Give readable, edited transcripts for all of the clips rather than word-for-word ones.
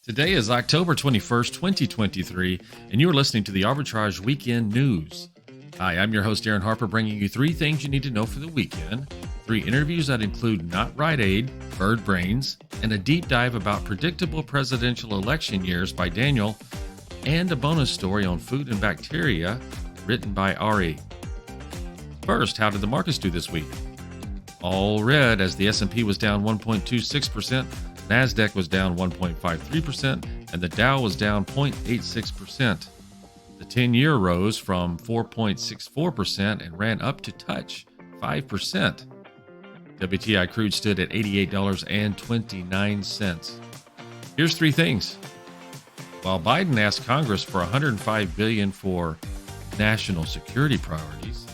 Today is October 21st, 2023, and you're listening to the Arbitrage Weekend News. Hi, I'm your host, Aaron Harper, bringing you 3 things you need to know for the weekend, 3 interviews that include Not Rite Aid, Bird Brains, and a deep dive about predictable presidential election years by Daniel, and a bonus story on food and bacteria written by Ari. First, how did the markets do this week? All red as the S&P was down 1.26%, NASDAQ was down 1.53%, and the Dow was down 0.86%. The 10-year rose from 4.64% and ran up to touch 5%. WTI crude stood at $88.29. Here's 3 things. While Biden asked Congress for $105 billion for national security priorities,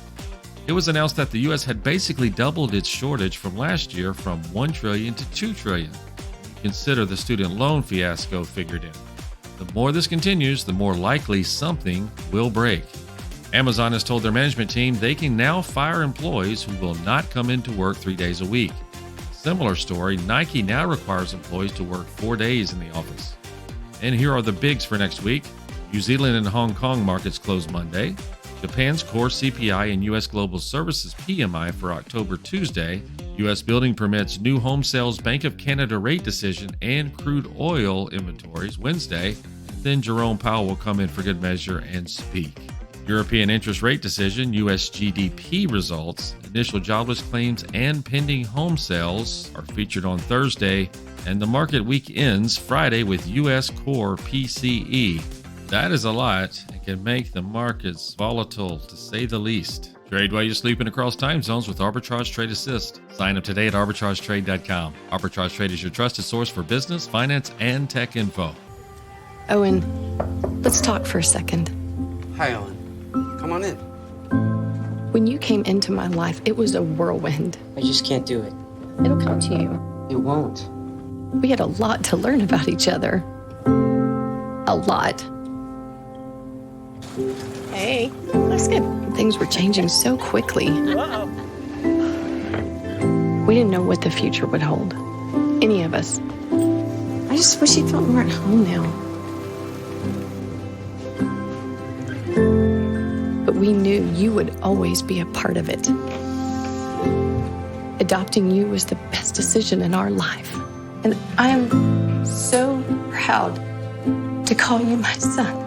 it was announced that the U.S. had basically doubled its shortage from last year from $1 trillion to $2 trillion. Consider the student loan fiasco figured in. The more this continues, the more likely something will break. Amazon has told their management team they can now fire employees who will not come into work 3 days a week. Similar story, Nike now requires employees to work 4 days in the office. And here are the bigs for next week. New Zealand and Hong Kong markets close Monday. Japan's core CPI and U.S. Global Services PMI for October Tuesday. U.S. building permits, new home sales, Bank of Canada rate decision, and crude oil inventories Wednesday. Then Jerome Powell will come in for good measure and speak. European interest rate decision, U.S. GDP results, initial jobless claims, and pending home sales are featured on Thursday. And the market week ends Friday with U.S. core PCE. That is a lot and can make the markets volatile, to say the least. Trade while you're sleeping across time zones with Arbitrage Trade Assist. Sign up today at arbitragetrade.com. Arbitrage Trade is your trusted source for business, finance, and tech info. Owen, let's talk for a second. Hi, Ellen. Come on in. When you came into my life, it was a whirlwind. I just can't do it. It'll come to you. It won't. We had a lot to learn about each other. A lot. Hey, looks good. Things were changing so quickly. Whoa. We didn't know what the future would hold. Any of us. I just wish he felt more at home now. But we knew you would always be a part of it. Adopting you was the best decision in our life. And I am so proud to call you my son.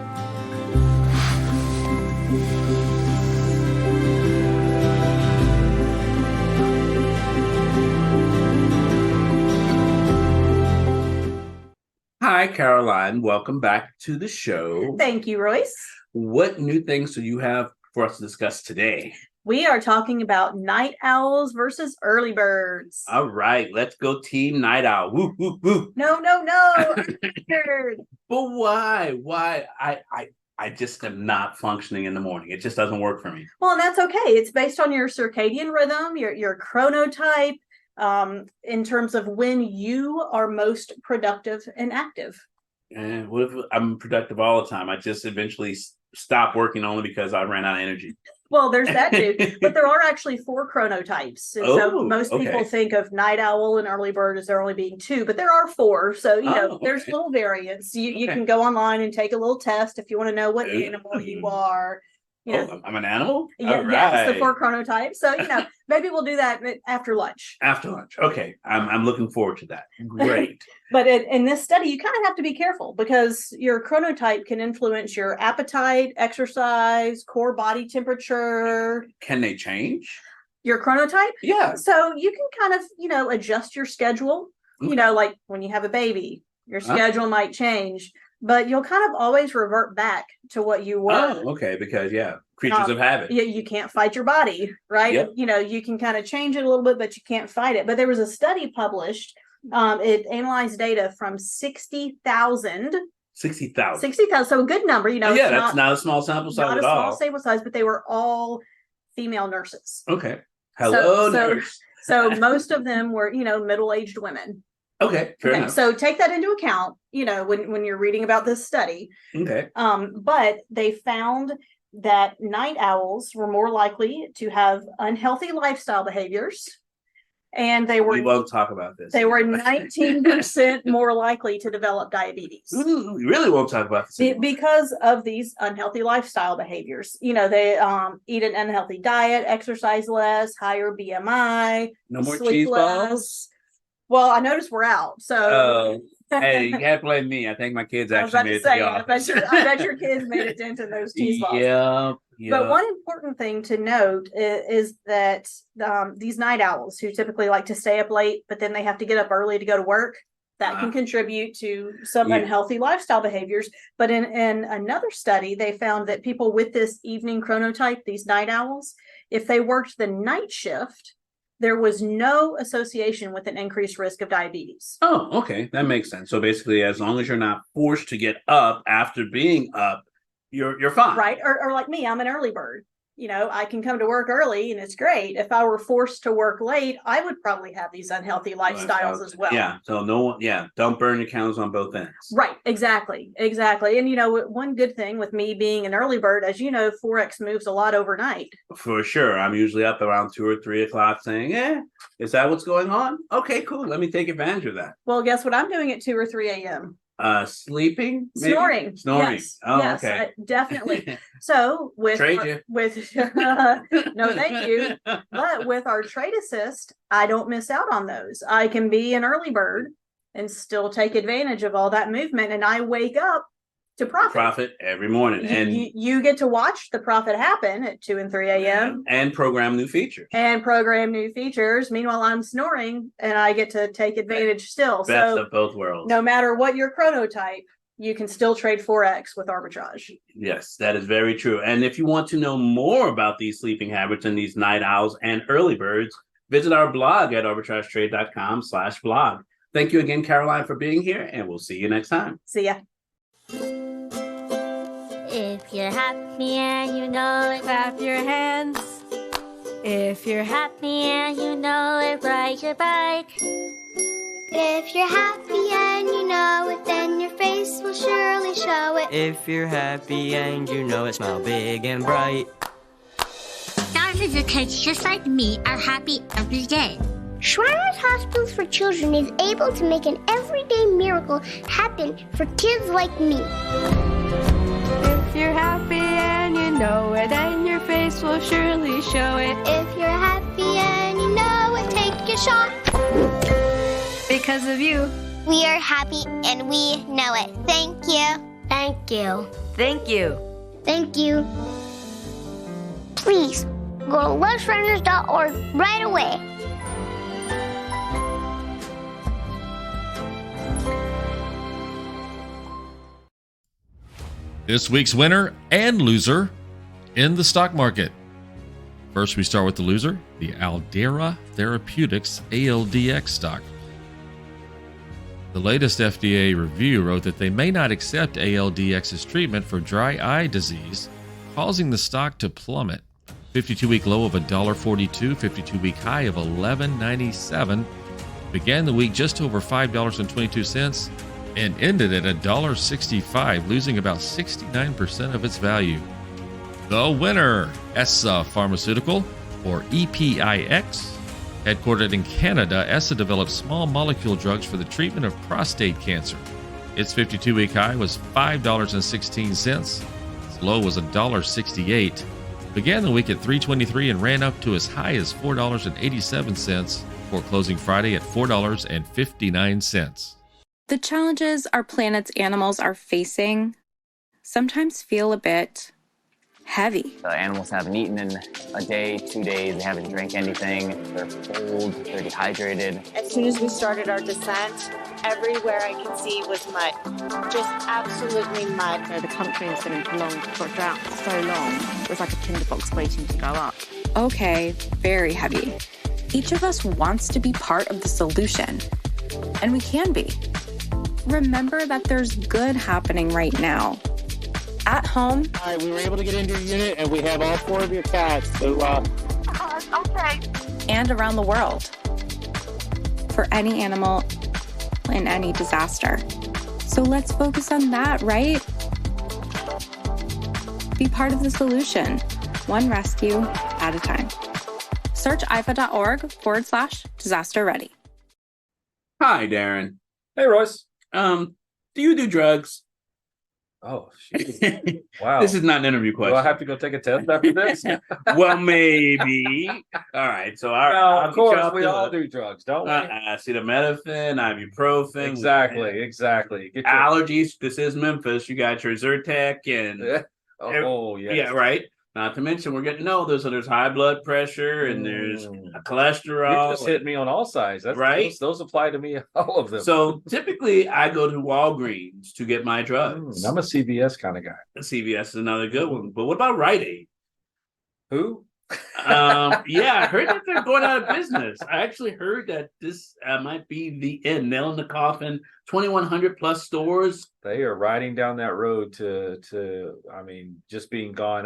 Hi, Caroline. Welcome back to the show. Thank you, Royce. What new things do you have for us to discuss today? We are talking about night owls versus early birds. All right, let's go team night owl. Woo, woo, woo. No. Bird. But why? Why? I just am not functioning in the morning. It just doesn't work for me. Well, and that's okay. It's based on your circadian rhythm, your chronotype, in terms of when you are most productive and active. And what if I'm productive all the time? I just eventually stop working only because I ran out of energy. Well, there's that too. But there are actually 4 chronotypes. And so most people think of night owl and early bird as there only being 2, but there are 4. So, there's little variants. You can go online and take a little test if you want to know what animal you are. I'm an animal? Yeah, all right. Yes, the 4 chronotypes. So, maybe we'll do that after lunch. After lunch. Okay. I'm looking forward to that. Great. But in this study, you kind of have to be careful because your chronotype can influence your appetite, exercise, core body temperature. Can they change? Your chronotype? Yeah. So you can kind of, adjust your schedule. Okay. Like when you have a baby, your schedule might change. But you'll kind of always revert back to what you were. Oh, okay. Because, creatures of habit. You can't fight your body, right? Yep. You can kind of change it a little bit, but you can't fight it. But there was a study published. It analyzed data from 60,000. 60,000. 60,000. So a good number, that's not a small sample size at all. Not a small sample size, but they were all female nurses. Okay. Hello, nurse. So most of them were, middle-aged women. Okay, fair enough. So take that into account, when you're reading about this study. Okay. But they found that night owls were more likely to have unhealthy lifestyle behaviors, And we won't talk about this. They were 19% more likely to develop diabetes. Ooh, we really won't talk about this anymore. Because of these unhealthy lifestyle behaviors. They eat an unhealthy diet, exercise less, higher BMI. No more sleep cheese less. balls? Well, I noticed we're out, so. Oh, hey, you can't blame me. I think my kids actually made it to the office. I bet your kids made a dent in those cheese balls. Yeah. But one important thing to note is that these night owls who typically like to stay up late, but then they have to get up early to go to work, that can contribute to some unhealthy lifestyle behaviors. But in another study, they found that people with this evening chronotype, these night owls, if they worked the night shift, there was no association with an increased risk of diabetes. Oh, okay. That makes sense. So basically, as long as you're not forced to get up after being up, you're fine. Right. Or like me, I'm an early bird. I can come to work early and it's great. If I were forced to work late, I would probably have these unhealthy lifestyles as well. Yeah. So don't burn your candles on both ends. Right. Exactly. And one good thing with me being an early bird, as you know, Forex moves a lot overnight. For sure. I'm usually up around 2 or 3 o'clock saying, is that what's going on? Okay, cool. Let me take advantage of that. Well, guess what I'm doing at 2 or 3 a.m.? Sleeping, maybe? Snoring. Yes. Oh, yes, okay. Definitely. So no, thank you. But with our trade assist, I don't miss out on those. I can be an early bird and still take advantage of all that movement. And I wake up to profit every morning. And you get to watch the profit happen at 2 and 3 a.m. And program new features. Meanwhile, I'm snoring and I get to take advantage still. Best of both worlds. No matter what your chronotype, you can still trade Forex with arbitrage. Yes, that is very true. And if you want to know more about these sleeping habits and these night owls and early birds, visit our blog at arbitragetrade.com/blog. Thank you again, Caroline, for being here, and we'll see you next time. See ya. If you're happy and you know it, clap your hands. If you're happy and you know it, ride your bike. If you're happy and you know it, then your face will surely show it. If you're happy and you know it, smile big and bright. Thousands of kids just like me are happy every day. Shriners Hospitals for Children is able to make an everyday miracle happen for kids like me. If you're happy and you know it, then your face will surely show it. If you're happy and you know it, take a shot. Because of you, we are happy and we know it. Thank you. Thank you. Thank you. Thank you. Please go to letsrunners.org right away. This week's winner and loser in the stock market. First, we start with the loser, the Aldera Therapeutics ALDX stock. The latest FDA review wrote that they may not accept ALDX's treatment for dry eye disease, causing the stock to plummet. 52-week low of $1.42, 52-week high of $11.97. Began the week just over $5.22 and ended at $1.65, losing about 69% of its value. The winner, ESSA Pharmaceutical, or EPIX. Headquartered in Canada, ESSA develops small molecule drugs for the treatment of prostate cancer. Its 52-week high was $5.16. Its low was $1.68. Began the week at $3.23 and ran up to as high as $4.87 before closing Friday at $4.59. The challenges our planet's animals are facing sometimes feel a bit heavy. The animals haven't eaten in a day, 2 days. They haven't drank anything. They're cold. They're dehydrated. As soon as we started our descent, everywhere I could see was mud. Just absolutely mud. The country has been in prolonged drought for so long. It was like a tinderbox waiting to go up. Okay, very heavy. Each of us wants to be part of the solution, and we can be. Remember that there's good happening right now. At home. All right, we were able to get into your unit, and we have all 4 of your cats. So, okay. And around the world. For any animal in any disaster. So let's focus on that, right? Be part of the solution, one rescue at a time. Search ifa.org/disaster ready. Hi, Darren. Hey, Royce. Do you do drugs? Oh, wow. This is not an interview question. Do I have to go take a test after this? Well, maybe. All right. So, of course, we all do drugs, don't we? Acetaminophen, ibuprofen. Exactly. Get allergies. This is Memphis. You got your Zyrtec and yes. Yeah, right. Not to mention, we're getting older, so there's high blood pressure and there's cholesterol. You just hit me on all sides. That's right. Those apply to me, all of them. So typically, I go to Walgreens to get my drugs. I'm a CVS kind of guy. CVS is another good one. But what about Rite Aid? Who? Yeah, I heard that they're going out of business. I actually heard that this might be the end, nail in the coffin. 2,100 plus stores. They are riding down that road to just being gone.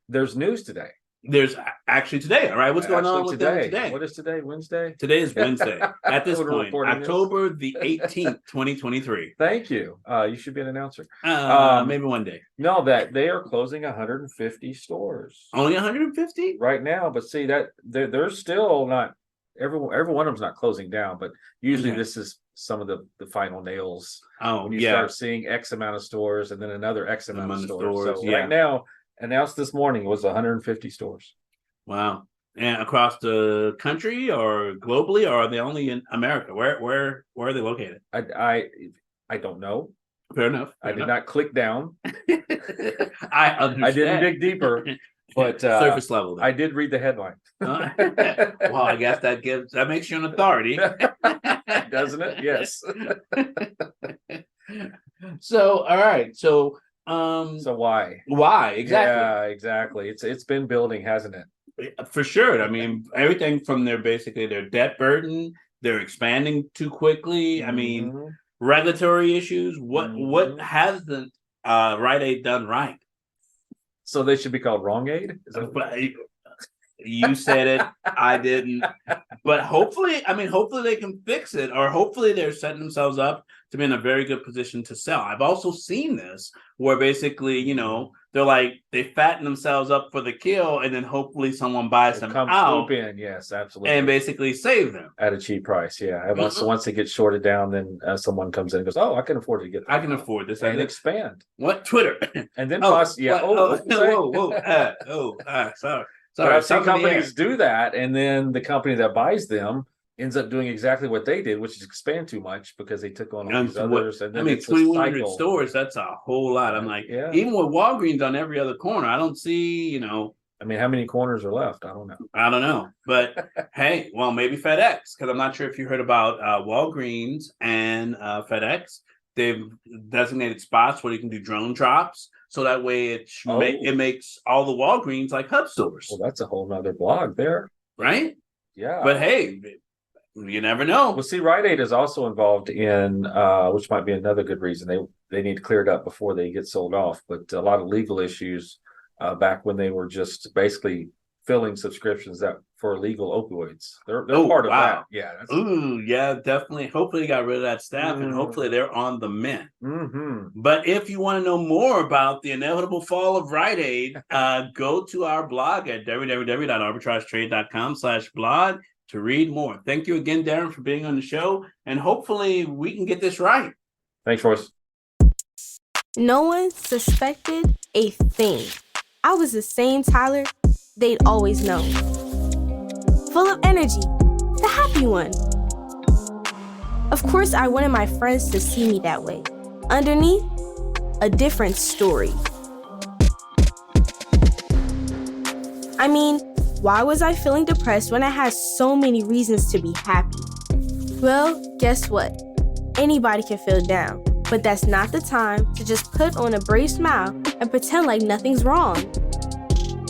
There's news today. There's actually today. All right, what's going on with them today? What is today? Wednesday? Today is Wednesday. At this point, October the 18th, 2023. Thank you. You should be an announcer. Maybe one day. No, that they are closing 150 stores. Only 150 right now. But see that they're still not. Every one of them's not closing down. But usually this is some of the final nails. Oh, when you start seeing X amount of stores and then another X amount of stores. So right now, announced this morning, was 150 stores. Wow. And across the country or globally, or are they only in America? Where are they located? I don't know. Fair enough. I did not click down. I understand. I didn't dig deeper, but surface level. I did read the headline. Well, I guess that makes you an authority. Doesn't it? Yes. So, all right. So why? Exactly. Yeah, exactly. It's been building, hasn't it? For sure. I mean, everything from their debt burden, they're expanding too quickly. I mean, regulatory issues. What hasn't Rite Aid done right? So they should be called Wrong Aid? You said it. I didn't. But hopefully they can fix it, or hopefully they're setting themselves up to be in a very good position to sell. I've also seen this where basically, they're like, they fatten themselves up for the kill, and then hopefully someone buys them out. Swoop in, yes, absolutely. And basically save them. At a cheap price, yeah. And once they get shorted down, then someone comes in and goes, oh, I can afford to get that. I can afford this. And expand. What? Twitter. And then plus, yeah. Sorry. But I've seen companies do that, and then the company that buys them ends up doing exactly what they did, which is expand too much because they took on all these others. And then 2,100 stores, that's a whole lot. I'm like, even with Walgreens on every other corner, I don't see, how many corners are left? I don't know. But hey, well, maybe FedEx, because I'm not sure if you heard about Walgreens and FedEx. They've designated spots where you can do drone drops. So that way it makes all the Walgreens like hub stores. Well, that's a whole nother blog there. Right? Yeah. But hey, you never know. Well, see, Rite Aid is also involved in, which might be another good reason. They need to clear it up before they get sold off. But a lot of legal issues back when they were just basically filling subscriptions for illegal opioids. They're part of that. Yeah. Yeah, definitely. Hopefully they got rid of that staff and hopefully they're on the mend. But if you want to know more about the inevitable fall of Rite Aid, go to our blog at www.arbitragetrade.com/blog to read more. Thank you again, Darren, for being on the show. And hopefully we can get this right. Thanks, Royce. No one suspected a thing. I was the same Tyler they'd always known. Full of energy, the happy one. Of course, I wanted my friends to see me that way. Underneath, a different story. I mean, why was I feeling depressed when I had so many reasons to be happy? Well, guess what? Anybody can feel down, but that's not the time to just put on a brave smile and pretend like nothing's wrong.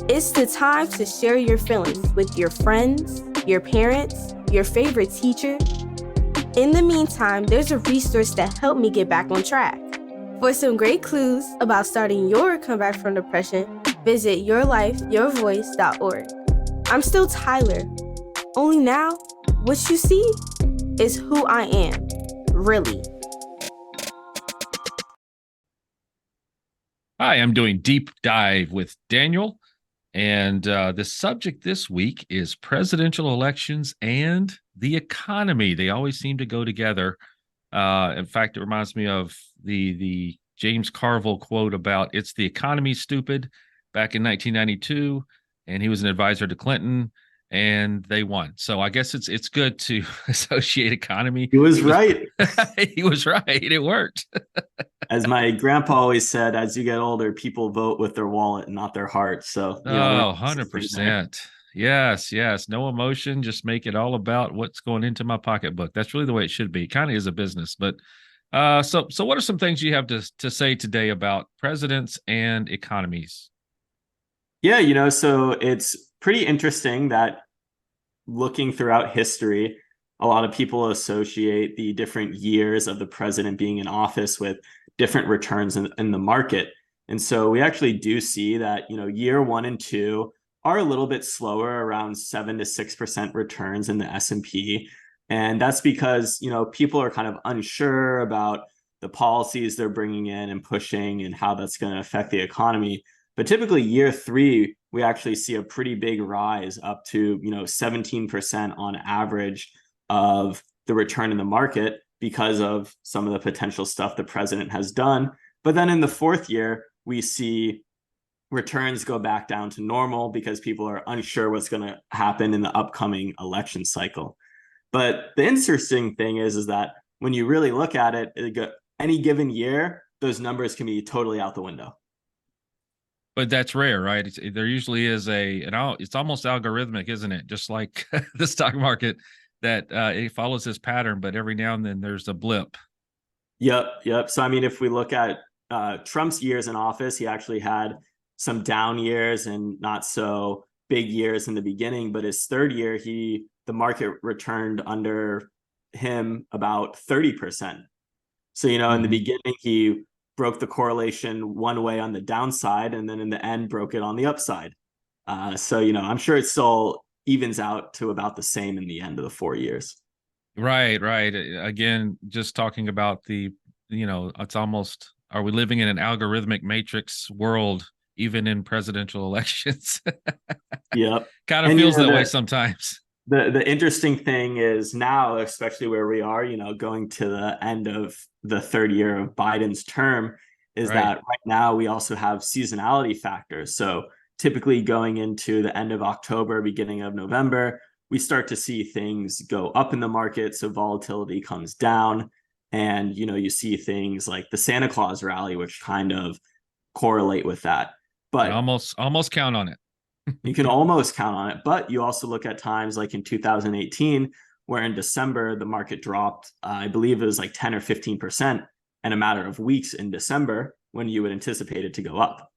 It's the time to share your feelings with your friends, your parents, your favorite teacher. In the meantime, there's a resource that helped me get back on track. For some great clues about starting your comeback from depression, visit yourlifeyourvoice.org. I'm still Tyler. Only now, what you see is who I am, really. Hi, I'm doing Deep Dive with Daniel. And the subject this week is presidential elections and the economy. They always seem to go together. In fact, it reminds me of the James Carville quote about "It's the economy, stupid," back in 1992, and he was an advisor to Clinton, and they won. So I guess it's good to associate economy. He was right. He was right. It worked. As my grandpa always said, as you get older, people vote with their wallet and not their heart. So, 100%. Yes. No emotion. Just make it all about what's going into my pocketbook. That's really the way it should be. Kind of is a business. But so what are some things you have to say today about presidents and economies? Yeah, so it's pretty interesting that looking throughout history, a lot of people associate the different years of the president being in office with different returns in the market. And so we actually do see that, year 1 and 2 are a little bit slower, around 7 to 6% returns in the S&P. And that's because, people are kind of unsure about the policies they're bringing in and pushing and how that's going to affect the economy. But typically year 3, we actually see a pretty big rise up to, 17% on average of the return in the market because of some of the potential stuff the president has done. But then in the 4th year, we see returns go back down to normal because people are unsure what's going to happen in the upcoming election cycle. But the interesting thing is that when you really look at it, any given year, those numbers can be totally out the window. But that's rare, right? There usually is it's almost algorithmic, isn't it? Just like the stock market, that it follows this pattern, but every now and then there's a blip. Yep. So, if we look at Trump's years in office, he actually had some down years and not so big years in the beginning, but his 3rd year, the market returned under him about 30%. So, in the beginning, he broke the correlation one way on the downside, and then in the end broke it on the upside. So, I'm sure it still evens out to about the same in the end of the 4 years. Right. Again, just talking about it's almost, are we living in an algorithmic matrix world, even in presidential elections? Yep. Kind of feels that way sometimes. The interesting thing is now, especially where we are, going to the end of the 3rd year of Biden's term, is that right now we also have seasonality factors. So typically going into the end of October, beginning of November, we start to see things go up in the market. So volatility comes down, and, you see things like the Santa Claus rally, which kind of correlate with that. But almost count on it. You can almost count on it, but you also look at times like in 2018, where in December, the market dropped, I believe it was like 10 or 15% in a matter of weeks in December, when you would anticipate it to go up.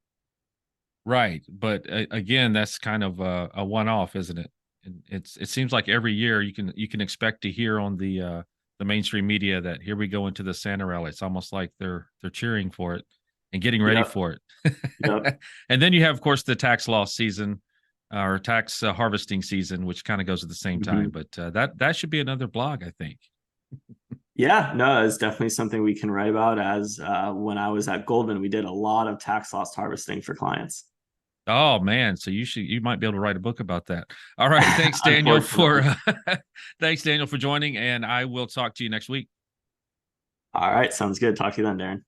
Right. But again, that's kind of a one-off, isn't it? It seems like every year you can expect to hear on the mainstream media that here we go into the Santa rally. It's almost like they're cheering for it and getting ready for it. Yep. And then you have, of course, the tax loss season or tax harvesting season, which kind of goes at the same time. But that should be another blog, I think. Yeah, no, it's definitely something we can write about. As when I was at Goldman, we did a lot of tax loss harvesting for clients. Oh man, so you might be able to write a book about that. All right, thanks Daniel thanks Daniel for joining, and I will talk to you next week. All right, sounds good. Talk to you then, Darren.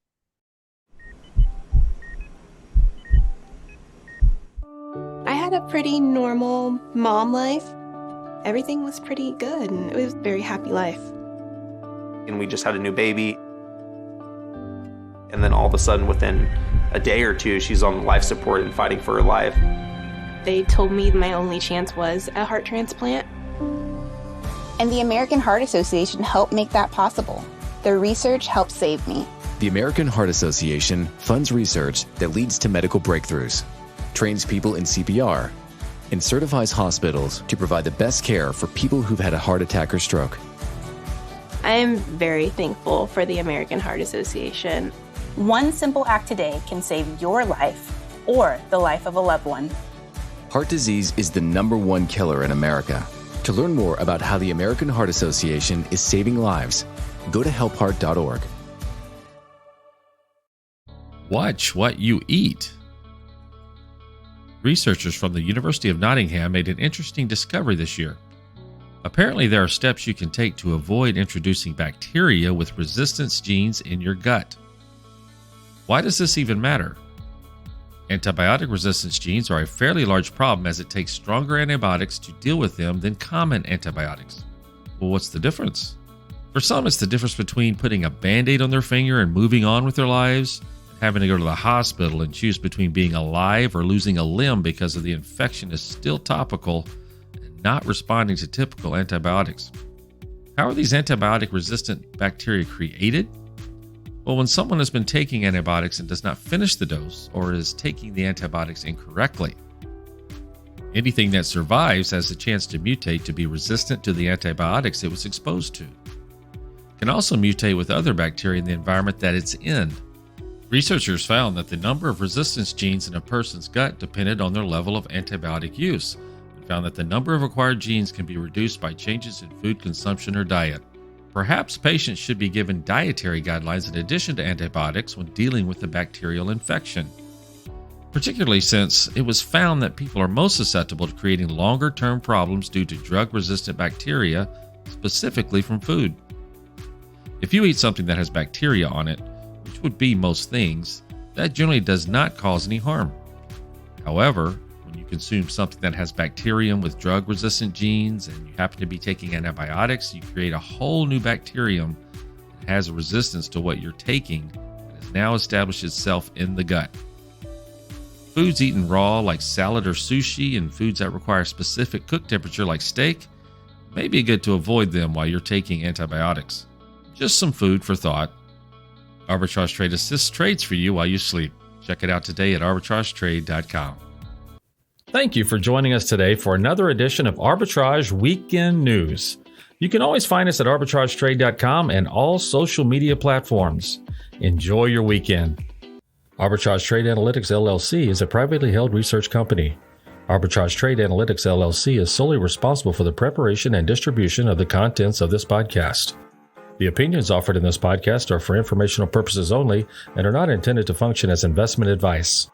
I had a pretty normal mom life. Everything was pretty good, and it was a very happy life. And we just had a new baby. And then all of a sudden, within a day or two, she's on life support and fighting for her life. They told me my only chance was a heart transplant. And the American Heart Association helped make that possible. Their research helped save me. The American Heart Association funds research that leads to medical breakthroughs, trains people in CPR, and certifies hospitals to provide the best care for people who've had a heart attack or stroke. I am very thankful for the American Heart Association. One simple act today can save your life or the life of a loved one. Heart disease is the #1 killer in America. To learn more about how the American Heart Association is saving lives, go to helpheart.org. Watch what you eat. Researchers from the University of Nottingham made an interesting discovery this year. Apparently, there are steps you can take to avoid introducing bacteria with resistance genes in your gut. Why does this even matter? Antibiotic resistance genes are a fairly large problem as it takes stronger antibiotics to deal with them than common antibiotics. Well, what's the difference? For some, it's the difference between putting a Band-Aid on their finger and moving on with their lives, having to go to the hospital and choose between being alive or losing a limb because of the infection is still topical and not responding to typical antibiotics. How are these antibiotic-resistant bacteria created? Well, when someone has been taking antibiotics and does not finish the dose or is taking the antibiotics incorrectly. Anything that survives has the chance to mutate to be resistant to the antibiotics it was exposed to. It can also mutate with other bacteria in the environment that it's in. Researchers found that the number of resistance genes in a person's gut depended on their level of antibiotic use, and found that the number of acquired genes can be reduced by changes in food consumption or diet. Perhaps patients should be given dietary guidelines in addition to antibiotics when dealing with a bacterial infection, particularly since it was found that people are most susceptible to creating longer-term problems due to drug-resistant bacteria, specifically from food. If you eat something that has bacteria on it, which would be most things, that generally does not cause any harm. However, when you consume something that has bacterium with drug-resistant genes and you happen to be taking antibiotics, you create a whole new bacterium that has a resistance to what you're taking and has now established itself in the gut. Foods eaten raw like salad or sushi and foods that require specific cook temperature like steak may be good to avoid them while you're taking antibiotics. Just some food for thought. Arbitrage Trade assists trades for you while you sleep. Check it out today at arbitragetrade.com. Thank you for joining us today for another edition of Arbitrage Weekend News. You can always find us at arbitragetrade.com and all social media platforms. Enjoy your weekend. Arbitrage Trade Analytics LLC is a privately held research company. Arbitrage Trade Analytics LLC is solely responsible for the preparation and distribution of the contents of this podcast. The opinions offered in this podcast are for informational purposes only and are not intended to function as investment advice.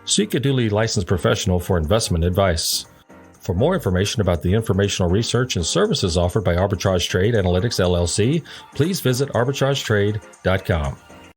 Seek a duly licensed professional for investment advice. For more information about the informational research and services offered by Arbitrage Trade Analytics LLC, please visit arbitragetrade.com.